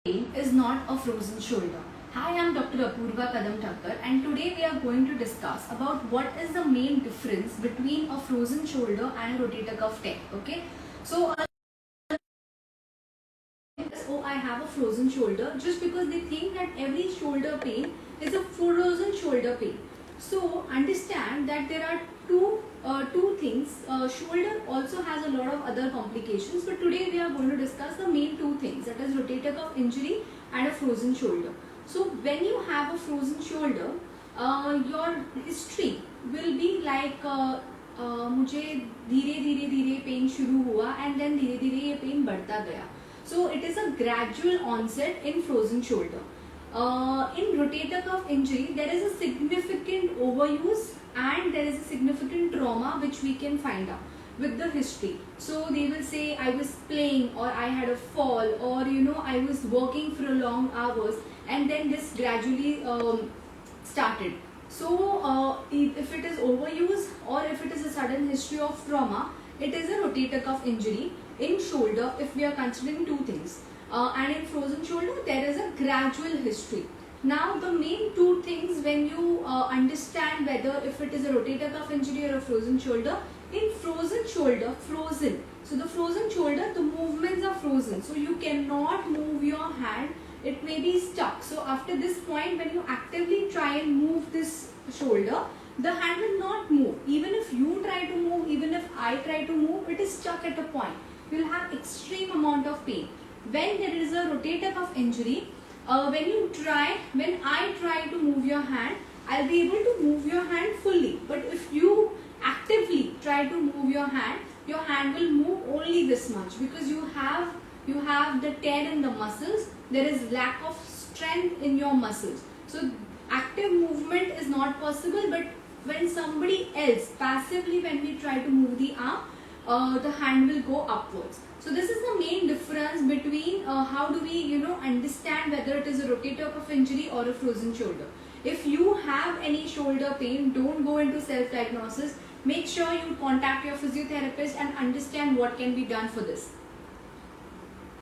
pain is not a frozen shoulder. Hi, I am Dr. Apurva Kadam Thakkar, and today we are going to discuss about what is the main difference between a frozen shoulder and a rotator cuff tear. Okay, so I have a frozen shoulder, just because they think that every shoulder pain is a frozen shoulder pain. So understand that there are two things. Shoulder also has a lot of other complications, but today we are going to discuss the main two things, that is rotator cuff injury and a frozen shoulder. So when you have a frozen shoulder, your history will be like मुझे धीरे धीरे pen शुरू हुआ and then धीरे धीरे ये pen बढ़ता गया. So it is a gradual onset in frozen shoulder. In rotator cuff injury, there is a significant overuse and there is a significant trauma which we can find out with the history. So they will say I was playing, or I had a fall, or I was working for long hours, and then this gradually started. So if it is overuse or if it is a sudden history of trauma, it is a rotator cuff injury. In shoulder, if we are considering two things, and in frozen shoulder there is a gradual history. Now the main two things when you understand whether if it is a rotator cuff injury or a frozen shoulder. In frozen shoulder, frozen. So the frozen shoulder, the movements are frozen. So you cannot move your hand. It may be stuck. So after this point, when you actively try and move this shoulder, the hand will not move. Even if you try to move, even if I try to move, it is stuck at a point. You will have extreme amount of pain. When there is a rotator cuff injury, when I try to move your hand, I'll be able to move your hand fully. But if you actively try to move your hand will move only this much, because you have the tear in the muscles. There is lack of strength in your muscles. So active movement is not possible. But when somebody else passively, when we try to move the arm, the hand will go upwards. So this is the main difference between how do we understand whether it is a rotator cuff injury or a frozen shoulder. If you have any shoulder pain, don't go into self-diagnosis. Make sure you contact your physiotherapist and understand what can be done for this.